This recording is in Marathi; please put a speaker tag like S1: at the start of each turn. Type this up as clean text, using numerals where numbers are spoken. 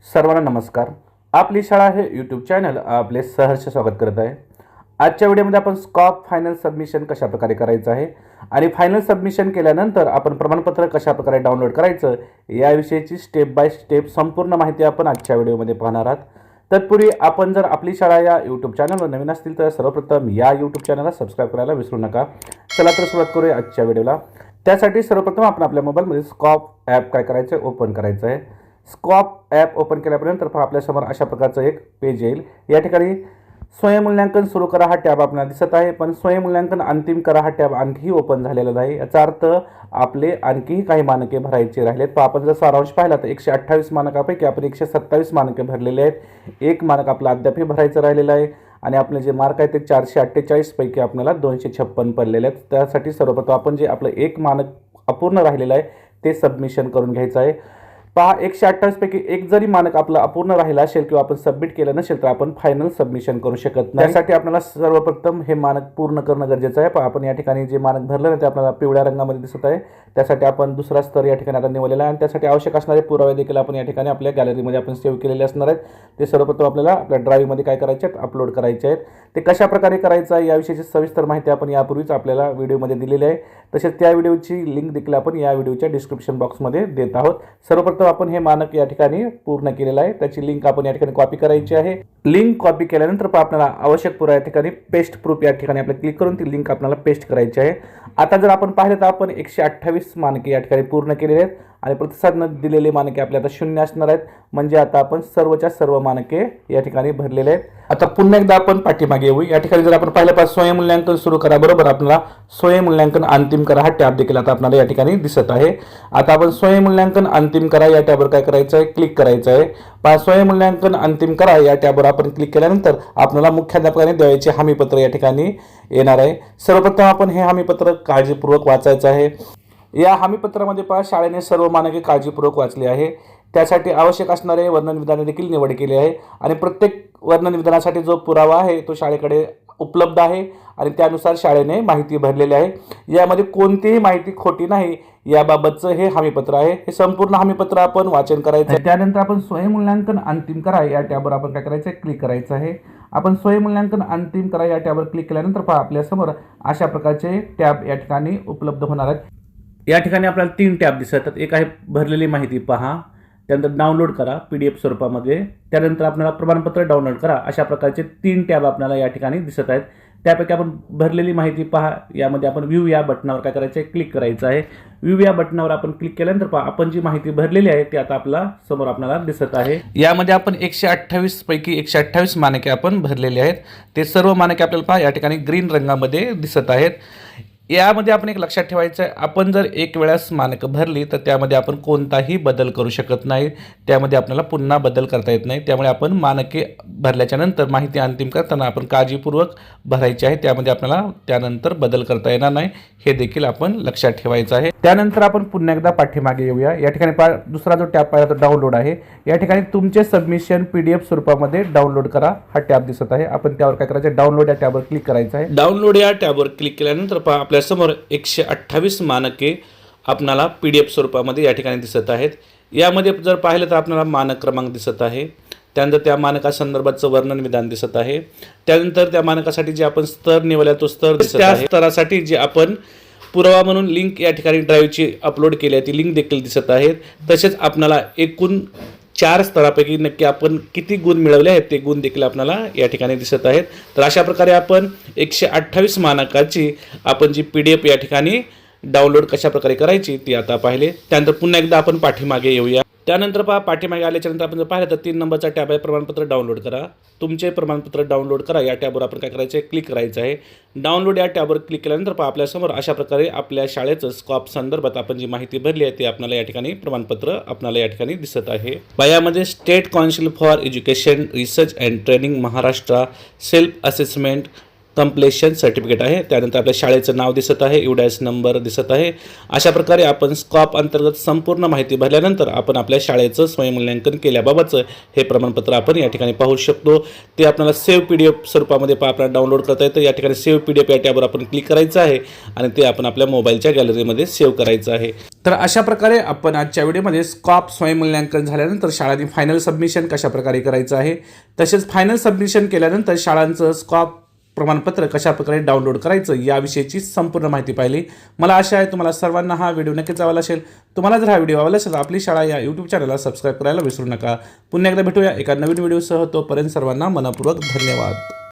S1: सर्वांना नमस्कार। आपली शाळा हे यूट्यूब चॅनल आपले सहर्ष स्वागत करत आहे। आजच्या व्हिडिओमध्ये आपण स्कॉप फायनल सबमिशन कशा प्रकारे करायचं आहे आणि फायनल सबमिशन केल्यानंतर आपण प्रमाणपत्र कशा प्रकारे डाउनलोड करायचं याविषयीची स्टेप बाय स्टेप संपूर्ण माहिती आपण आजच्या व्हिडिओमध्ये पाहणार आहात। तत्पूर्वी आपण जर आपली शाळा या यूट्यूब चॅनलवर नवीन असतील तर सर्वप्रथम या यूट्यूब चॅनलला सबस्क्राइब करायला विसरू नका। चला तर सुरुवात करूया आजच्या व्हिडिओला। त्यासाठी सर्वप्रथम आपण आपल्या मोबाईलमध्ये स्कॉप ॲप काय करायचं ओपन करायचं आहे। स्कॉप ॲप ओपन केल्यानंतर आपल्यासमोर अशा प्रकारचं एक पेज येईल। या ठिकाणी स्वयंमूल्यांकन सुरू करा हा टॅब आपल्याला दिसत आहे, पण स्वयंमूल्यांकन अंतिम करा हा टॅब आणखी ओपन झालेला नाही। याचा अर्थ आपले आणखीही काही मानके भरायचे राहिलेत। तर आपण जर सारांश पाहिला तर 128 मानकापैकी आपण 127 मानके भरलेले आहेत। एक मानक आपलं अद्यापही भरायचं राहिलेलं आहे आणि आपले जे मार्क आहेत ते 448 पैकी आपल्याला 256 पडलेले आहेत। त्यासाठी सर्वप्रथम आपण जे आपलं एक मानक अपूर्ण राहिलेलं आहे ते सबमिशन करून घ्यायचं आहे। पहा 128 पैकी एक जरी मानक आपलं अपूर्ण राहिला असेल किंवा आपण सबमिट केलं नसेल तर आपण फायनल सबमिशन करू शकत नाही। त्यासाठी आपल्याला सर्वप्रथम हे मानक पूर्ण करणं गरजेचं आहे। आपण या ठिकाणी जे मानक भरलं आहे ते आपल्याला पिवळ्या रंगामध्ये दिसत आहे। त्यासाठी आपण दुसरा स्तर या ठिकाणी आता निवडलेला आहे आणि त्यासाठी आवश्यक असणारे पुरावे देखील आपण या ठिकाणी आपल्या गॅलरीमध्ये आपण सेव्ह केलेले असणार आहेत। ते सर्वप्रथम आपल्याला आपल्या ड्राईव्हमध्ये काय करायचे आहेत अपलोड करायचे आहेत। ते कशा प्रकारे करायचं आहे याविषयीची सविस्तर माहिती आपण यापूर्वीच आपल्याला व्हिडिओमध्ये दिलेली आहे। तसेच त्या व्हिडिओची लिंक देखील आपण या व्हिडिओच्या डिस्क्रिप्शन बॉक्समध्ये देत आहोत। सर्वप्रथम आपण हे मानक या ठिकाणी पूर्ण केलेलं आहे, त्याची लिंक आपण या ठिकाणी कॉपी करायची आहे। लिंक कॉपी केल्यानंतर आपल्याला आवश्यक पुरावा या ठिकाणी पेस्ट प्रूफ या ठिकाणी आपल्याला क्लिक करून ती लिंक आपल्याला पेस्ट करायची आहे। आता जर आपण पाहिलं तर आपण 128 मानके या ठिकाणी पूर्ण केलेले आहेत आणि प्रतिसाद न दिलेले मानके आपले आता 0 असणार आहेत। म्हणजे आता आपण सर्वच्या सर्व मानके या ठिकाणी भरलेले आहेत। आता पुन्हा एकदा आपण पाठीमागे येऊ। या ठिकाणी जर आपण पाहिलं तर स्वयंमूल्यांकन सुरू करा बरोबर आपल्याला स्वयंमूल्यांकन अंतिम करा हा टॅब देखील आता आपल्याला या ठिकाणी दिसत आहे। आता आपण स्वयंमूल्यांकन अंतिम करा या टॅबवर काय करायचं आहे क्लिक करायचं आहे। पहा स्वयंमूल्यांकन अंतिम करा या टॅबवर आपण क्लिक केल्यानंतर आपल्याला मुख्याध्यापकाने द्यायचे हमीपत्र या ठिकाणी येणार आहे। सर्वप्रथम आपण हे हमीपत्र काळजीपूर्वक वाचायचं आहे। या हमीपत्रामध्ये पहा शाळेने सर्व मानके काळजीपूर्वक वाचली आहे। त्यासाठी आवश्यक असणारे वर्णन विधाने देखील निवड केली आहे आणि प्रत्येक वर्णन विधानासाठी जो पुरावा आहे तो शाळेकडे उपलब्ध आहे आणि त्यानुसार शाळेने माहिती भरलेली आहे। यामध्ये कोणतीही माहिती खोटी नाही याबाबतचं हे हमीपत्र आहे। हे संपूर्ण हमीपत्र आपण वाचन करायचं आहे। त्यानंतर आपण स्वयंमूल्यांकन अंतिम करा या टॅबवर आपण काय करायचं आहे क्लिक करायचं आहे। आपण स्वयंमूल्यांकन अंतिम करा या टॅबवर क्लिक केल्यानंतर पहा आपल्यासमोर अशा प्रकारचे टॅब या ठिकाणी उपलब्ध होणार आहेत। या ठिकाणी आपल्याला 3 टॅब दिसतात। एक आहे भरलेली माहिती पहा, त्यानंतर डाउनलोड करा PDF स्वरूपामध्ये, त्यानंतर आपल्याला प्रमाणपत्र डाउनलोड करा। अशा प्रकारचे 3 टॅब आपल्याला या ठिकाणी दिसत आहेत। त्यापैकी आपण भरलेली माहिती पहा यामध्ये आपण व्ह्यू या बटनावर काय करायचं आहे क्लिक करायचं आहे। व्ह्यू या बटनावर आपण क्लिक केल्यानंतर पहा आपण जी माहिती भरलेली आहे ती आता आपला समोर आपल्याला दिसत आहे। यामध्ये आपण 128 पैकी 128 मानके आपण भरलेले आहेत। ते सर्व मानके आपल्याला पहा या ठिकाणी ग्रीन रंगामध्ये दिसत आहेत। यामध्ये आपण एक लक्षात ठेवायचं आहे, आपण जर एक वेळेस मानकं भरली तर त्यामध्ये आपण कोणताही बदल करू शकत नाही। त्यामध्ये आपल्याला पुन्हा बदल करता येत नाही। त्यामुळे आपण मानके भरल्याच्या नंतर माहिती अंतिम करताना आपण काळजीपूर्वक भरायची आहे। त्यामध्ये आपल्याला त्यानंतर बदल करता येणार नाही हे देखील आपण लक्षात ठेवायचं आहे। त्यानंतर आपण पुन्हा एकदा पाठीमागे येऊया। या ठिकाणी दुसरा जो टॅब पाहिला तो डाउनलोड आहे। या ठिकाणी तुमचे सबमिशन PDF स्वरूपामध्ये डाउनलोड करा हा टॅब दिसत आहे। आपण त्यावर काय करायचं डाउनलोड या टॅबवर क्लिक करायचं आहे। डाउनलोड या टॅबवर क्लिक केल्यानंतर पहा समोर 128 मानके आपल्याला PDF स्वरूपामध्ये या ठिकाणी दिसत आहेत। यामध्ये जर पाहिलं तर आपल्याला मानक क्रमांक दिसत आहे, त्यानंतर त्या मानकासंदर्भाचं वर्णन विधान दिसत आहे, त्यानंतर त्या मानकासाठी जे आपण स्तर निवडला तो स्तर दिसत आहे, त्या स्तरासाठी जे आपण पुरावा म्हणून लिंक या ठिकाणी ड्राईव्हची अपलोड केली आहे ती लिंक देखील दिसत आहे। तसेच आपल्याला एकूण 4 स्तरापैकी नक्की आपण किती गुण मिळवले आहेत ते गुण देखील आपल्याला या ठिकाणी दिसत आहेत। तर अशा प्रकारे आपण 128 मानकाची आपण जी PDF या ठिकाणी डाउनलोड कशा प्रकारे करायची ती आता पाहिले। त्यानंतर पुन्हा एकदा आपण पाठीमागे येऊया। त्यानंतर पहा पाठीमागे आल्याच्यानंतर आपण जर पाहिलं तर 3 नंबरचा टॅब आहे प्रमाणपत्र डाउनलोड करा। तुमचे प्रमाणपत्र डाउनलोड करा या टॅबवर आपण काय करायचं आहे क्लिक करायचं आहे। डाउनलोड या टॅबवर क्लिक केल्यानंतर पहा आपल्यासमोर अशा प्रकारे आपल्या शाळेचं स्कॉप संदर्भात आपण जी माहिती भरली आहे ती आपल्याला या ठिकाणी प्रमाणपत्र आपल्याला या ठिकाणी दिसत आहे। यामध्ये state council for education research and training Maharashtra self assessment completion certificate आहे, त्यानंतर आपल्या शाळेचं नाव दिसत आहे, UDAS नंबर दिसत आहे। अशा प्रकारे आपण स्कॉप अंतर्गत संपूर्ण माहिती भरल्यानंतर आपण आपल्या शाळेचं स्वयंमूल्यांकन केल्याबाबतचं हे प्रमाणपत्र आपण या ठिकाणी पाहू शकतो। ते आपल्याला सेव्ह PDF स्वरूपामध्ये आपल्याला डाउनलोड करता येतं। या ठिकाणी सेव्ह PDF या टॅबवर आपण क्लिक करायचं आहे आणि ते आपण आपल्या मोबाईलच्या गॅलरीमध्ये सेव्ह करायचं आहे। तर अशा प्रकारे आपण आजच्या व्हिडिओमध्ये स्कॉप स्वयंमूल्यांकन झाल्यानंतर शाळांनी फायनल सबमिशन कशा प्रकारे करायचं आहे, तसेच फायनल सबमिशन केल्यानंतर शाळांचं स्कॉप प्रमाणपत्र कशा प्रकारे डाउनलोड करायचं याविषयीची संपूर्ण माहिती पाहिली। मला आशा आहे तुम्हाला सर्वांना हा व्हिडिओ नक्कीच आवडला असेल। तुम्हाला जर हा व्हिडिओ आवडला असेल तर आपली शाळा या YouTube चॅनलला सबस्क्राईब करायला विसरू नका। पुन्हा एकदा भेटूया एका नवीन व्हिडिओसह, तोपर्यंत सर्वांना मनपूर्वक धन्यवाद।